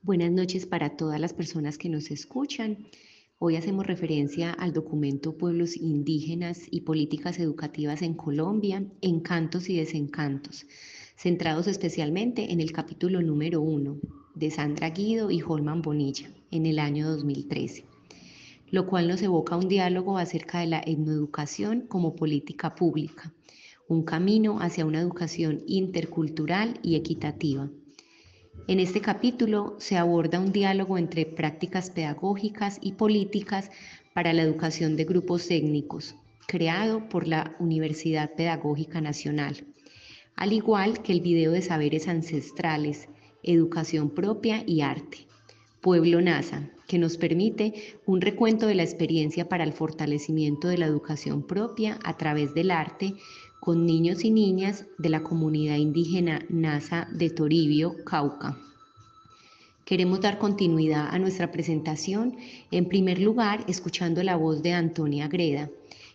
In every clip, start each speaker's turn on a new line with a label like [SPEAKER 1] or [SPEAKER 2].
[SPEAKER 1] Buenas noches para todas las personas que nos escuchan. Hoy hacemos referencia al documento Pueblos Indígenas y Políticas Educativas en Colombia, Encantos y Desencantos, centrados especialmente en el capítulo número 1 de Sandra Guido y Holman Bonilla en el año 2013, lo cual nos evoca un diálogo acerca de la etnoeducación como política pública, un camino hacia una educación intercultural y equitativa. En este capítulo se aborda un diálogo entre prácticas pedagógicas y políticas para la educación de grupos étnicos, creado por la Universidad Pedagógica Nacional, al igual que el video de saberes ancestrales, educación propia y arte, Pueblo NASA, que nos permite un recuento de la experiencia para el fortalecimiento de la educación propia a través del arte con niños y niñas de la comunidad indígena Nasa de Toribio, Cauca. Queremos dar continuidad a nuestra presentación, en primer lugar, escuchando la voz de Antonia Greda,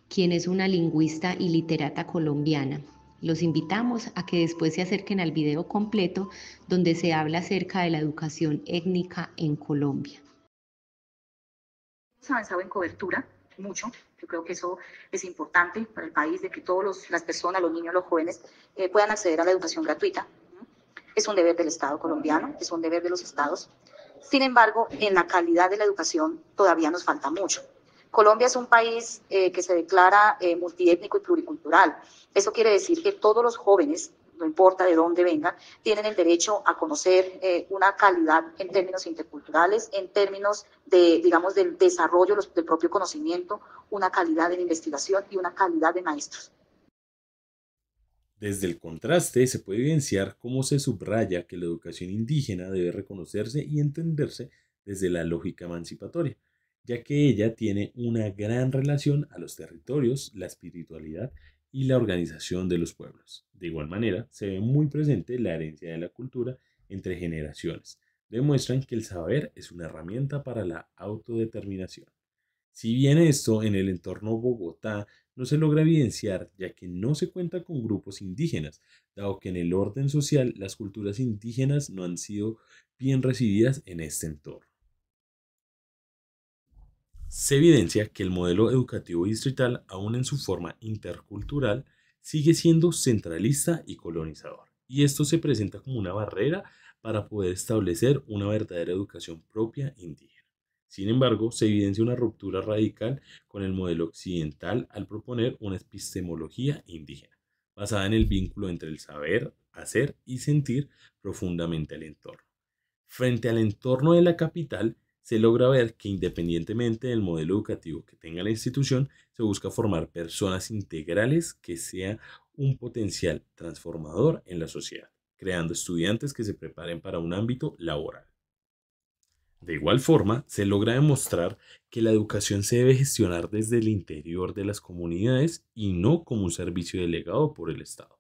[SPEAKER 1] quien es una lingüista y literata colombiana. Los invitamos a que después se acerquen al video completo donde se habla acerca de la educación étnica en Colombia.
[SPEAKER 2] Hemos avanzado en cobertura mucho. Yo creo que eso es importante para el país, de que todas las personas, los niños, los jóvenes, puedan acceder a la educación gratuita. Es un deber del Estado colombiano, es un deber de los estados. Sin embargo, en la calidad de la educación todavía nos falta mucho. Colombia es un país que se declara multiétnico y pluricultural. Eso quiere decir que todos los jóvenes, no importa de dónde vengan, tienen el derecho a conocer una calidad en términos interculturales, en términos de, digamos, del desarrollo del propio conocimiento, una calidad de investigación y una calidad de maestros.
[SPEAKER 3] Desde el contraste se puede evidenciar cómo se subraya que la educación indígena debe reconocerse y entenderse desde la lógica emancipatoria, ya que ella tiene una gran relación a los territorios, la espiritualidad y la organización de los pueblos. De igual manera, se ve muy presente la herencia de la cultura entre generaciones. Demuestran que el saber es una herramienta para la autodeterminación. Si bien esto en el entorno Bogotá no se logra evidenciar, ya que no se cuenta con grupos indígenas, dado que en el orden social las culturas indígenas no han sido bien recibidas en este entorno. Se evidencia que el modelo educativo distrital, aún en su forma intercultural, sigue siendo centralista y colonizador, y esto se presenta como una barrera para poder establecer una verdadera educación propia indígena. Sin embargo, se evidencia una ruptura radical con el modelo occidental al proponer una epistemología indígena, basada en el vínculo entre el saber, hacer y sentir profundamente el entorno. Frente al entorno de la capital, se logra ver que independientemente del modelo educativo que tenga la institución, se busca formar personas integrales que sea un potencial transformador en la sociedad, creando estudiantes que se preparen para un ámbito laboral. De igual forma, se logra demostrar que la educación se debe gestionar desde el interior de las comunidades y no como un servicio delegado por el Estado.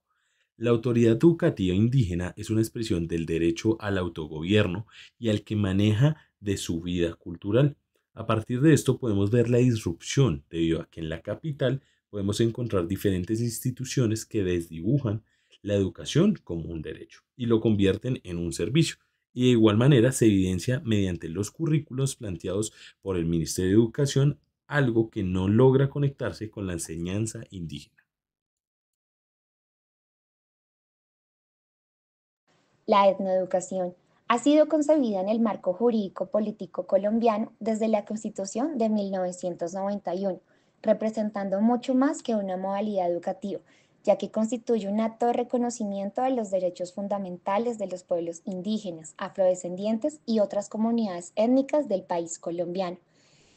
[SPEAKER 3] La autoridad educativa indígena es una expresión del derecho al autogobierno y al que maneja de su vida cultural. A partir de esto podemos ver la disrupción, debido a que en la capital podemos encontrar diferentes instituciones que desdibujan la educación como un derecho y lo convierten en un servicio. Y de igual manera se evidencia mediante los currículos planteados por el Ministerio de Educación, algo que no logra conectarse con la enseñanza indígena.
[SPEAKER 4] La etnoeducación ha sido concebida en el marco jurídico político colombiano desde la Constitución de 1991, representando mucho más que una modalidad educativa, ya que constituye un acto de reconocimiento de los derechos fundamentales de los pueblos indígenas, afrodescendientes y otras comunidades étnicas del país colombiano.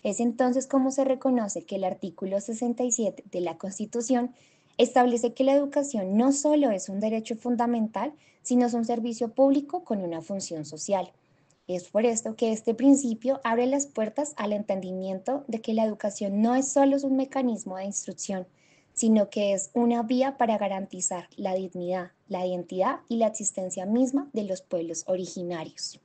[SPEAKER 4] Es entonces como se reconoce que el artículo 67 de la Constitución establece que la educación no solo es un derecho fundamental, sino es un servicio público con una función social. Es por esto que este principio abre las puertas al entendimiento de que la educación no es solo un mecanismo de instrucción, sino que es una vía para garantizar la dignidad, la identidad y la existencia misma de los pueblos originarios.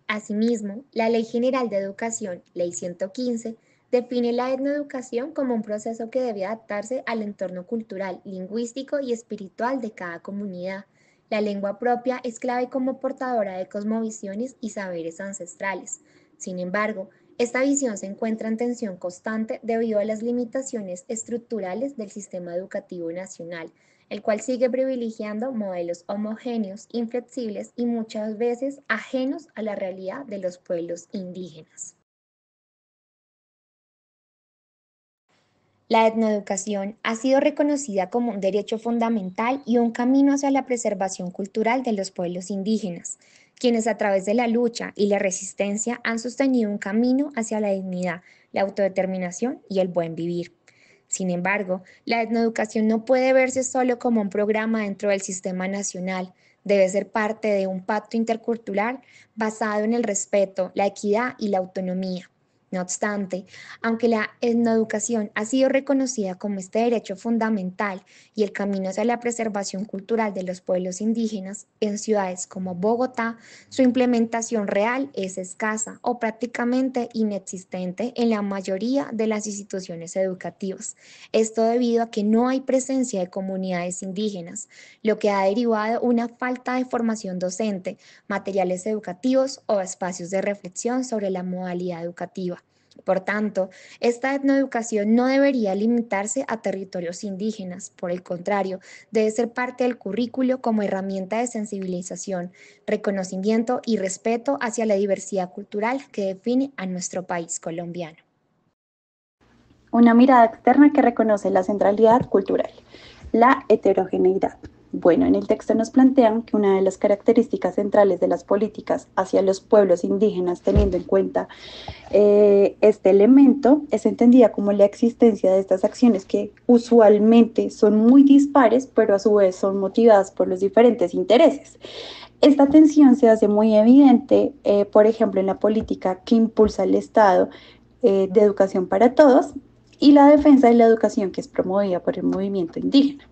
[SPEAKER 4] Asimismo, la Ley General de Educación, Ley 115, define la etnoeducación como un proceso que debe adaptarse al entorno cultural, lingüístico y espiritual de cada comunidad, La lengua propia es clave como portadora de cosmovisiones y saberes ancestrales. Sin embargo, esta visión se encuentra en tensión constante debido a las limitaciones estructurales del sistema educativo nacional, el cual sigue privilegiando modelos homogéneos, inflexibles y muchas veces ajenos a la realidad de los pueblos indígenas. La etnoeducación ha sido reconocida como un derecho fundamental y un camino hacia la preservación cultural de los pueblos indígenas, quienes a través de la lucha y la resistencia han sostenido un camino hacia la dignidad, la autodeterminación y el buen vivir. Sin embargo, la etnoeducación no puede verse solo como un programa dentro del sistema nacional, debe ser parte de un pacto intercultural basado en el respeto, la equidad y la autonomía. No obstante, aunque la etnoeducación ha sido reconocida como este derecho fundamental y el camino hacia la preservación cultural de los pueblos indígenas, en ciudades como Bogotá, su implementación real es escasa o prácticamente inexistente en la mayoría de las instituciones educativas. Esto debido a que no hay presencia de comunidades indígenas, lo que ha derivado una falta de formación docente, materiales educativos o espacios de reflexión sobre la modalidad educativa. Por tanto, esta etnoeducación no debería limitarse a territorios indígenas, por el contrario, debe ser parte del currículo como herramienta de sensibilización, reconocimiento y respeto hacia la diversidad cultural que define a nuestro país colombiano.
[SPEAKER 5] Una mirada externa que reconoce la centralidad cultural, la heterogeneidad. Bueno, en el texto nos plantean que una de las características centrales de las políticas hacia los pueblos indígenas, teniendo en cuenta este elemento, es entendida como la existencia de estas acciones que usualmente son muy dispares, pero a su vez son motivadas por los diferentes intereses. Esta tensión se hace muy evidente, por ejemplo, en la política que impulsa el Estado de educación para todos y la defensa de la educación que es promovida por el movimiento indígena.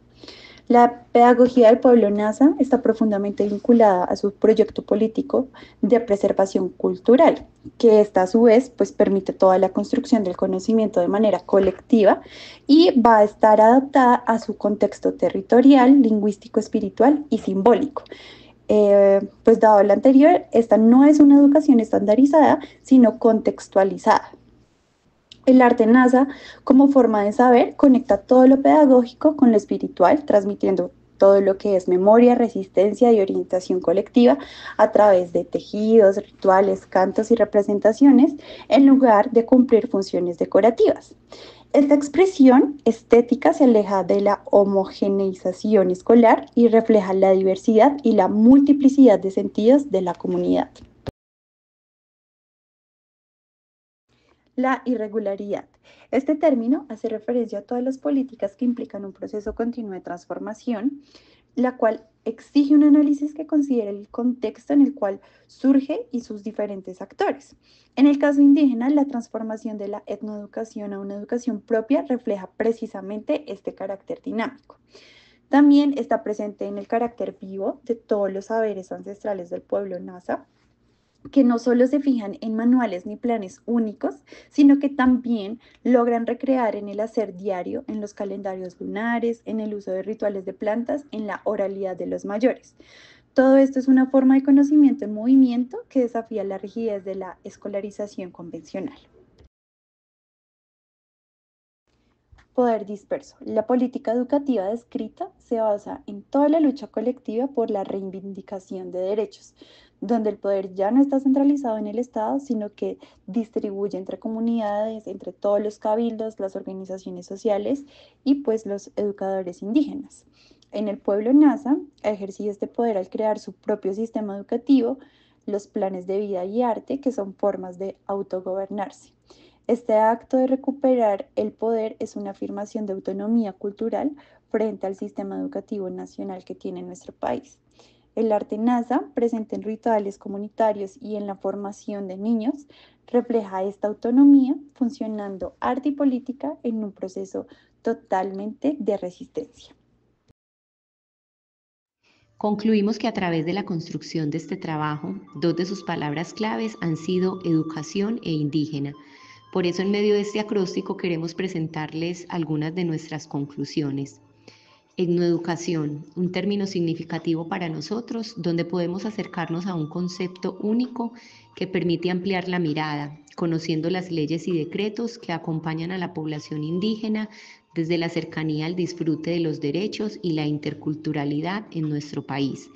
[SPEAKER 5] La pedagogía del pueblo Nasa está profundamente vinculada a su proyecto político de preservación cultural, que esta a su vez pues, permite toda la construcción del conocimiento de manera colectiva y va a estar adaptada a su contexto territorial, lingüístico, espiritual y simbólico. Pues dado lo anterior, esta no es una educación estandarizada, sino contextualizada. El arte NASA, como forma de saber, conecta todo lo pedagógico con lo espiritual, transmitiendo todo lo que es memoria, resistencia y orientación colectiva a través de tejidos, rituales, cantos y representaciones, en lugar de cumplir funciones decorativas. Esta expresión estética se aleja de la homogeneización escolar y refleja la diversidad y la multiplicidad de sentidos de la comunidad. La irregularidad. Este término hace referencia a todas las políticas que implican un proceso continuo de transformación, la cual exige un análisis que considere el contexto en el cual surge y sus diferentes actores. En el caso indígena, la transformación de la etnoeducación a una educación propia refleja precisamente este carácter dinámico. También está presente en el carácter vivo de todos los saberes ancestrales del pueblo Nasa, que no solo se fijan en manuales ni planes únicos, sino que también logran recrear en el hacer diario, en los calendarios lunares, en el uso de rituales de plantas, en la oralidad de los mayores. Todo esto es una forma de conocimiento en movimiento que desafía la rigidez de la escolarización convencional. Poder disperso. La política educativa descrita se basa en toda la lucha colectiva por la reivindicación de derechos, donde el poder ya no está centralizado en el Estado, sino que distribuye entre comunidades, entre todos los cabildos, las organizaciones sociales y pues los educadores indígenas. En el pueblo Nasa ha ejercido este poder al crear su propio sistema educativo, los planes de vida y arte, que son formas de autogobernarse. Este acto de recuperar el poder es una afirmación de autonomía cultural frente al sistema educativo nacional que tiene nuestro país. El arte Nasa, presente en rituales comunitarios y en la formación de niños, refleja esta autonomía, funcionando arte y política en un proceso totalmente de resistencia.
[SPEAKER 1] Concluimos que a través de la construcción de este trabajo, dos de sus palabras claves han sido educación e indígena. Por eso, en medio de este acróstico queremos presentarles algunas de nuestras conclusiones. Etnoeducación, un término significativo para nosotros, donde podemos acercarnos a un concepto único que permite ampliar la mirada, conociendo las leyes y decretos que acompañan a la población indígena desde la cercanía al disfrute de los derechos y la interculturalidad en nuestro país,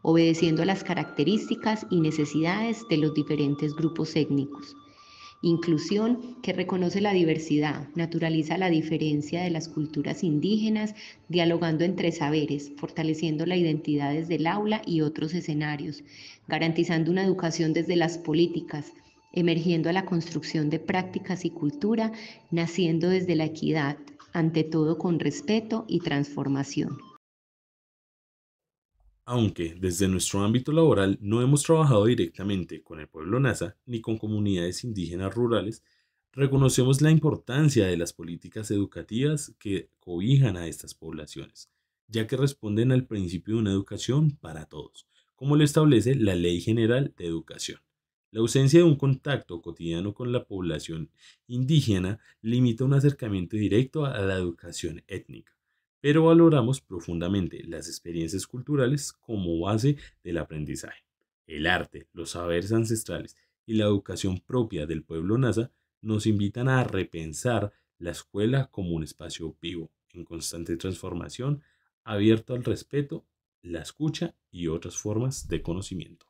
[SPEAKER 1] obedeciendo a las características y necesidades de los diferentes grupos étnicos. Inclusión, que reconoce la diversidad, naturaliza la diferencia de las culturas indígenas, dialogando entre saberes, fortaleciendo la identidad desde el aula y otros escenarios, garantizando una educación desde las políticas, emergiendo a la construcción de prácticas y cultura, naciendo desde la equidad, ante todo con respeto y transformación.
[SPEAKER 3] Aunque desde nuestro ámbito laboral no hemos trabajado directamente con el pueblo Nasa ni con comunidades indígenas rurales, reconocemos la importancia de las políticas educativas que cobijan a estas poblaciones, ya que responden al principio de una educación para todos, como lo establece la Ley General de Educación. La ausencia de un contacto cotidiano con la población indígena limita un acercamiento directo a la educación étnica, pero valoramos profundamente las experiencias culturales como base del aprendizaje. El arte, los saberes ancestrales y la educación propia del pueblo Nasa nos invitan a repensar la escuela como un espacio vivo, en constante transformación, abierto al respeto, la escucha y otras formas de conocimiento.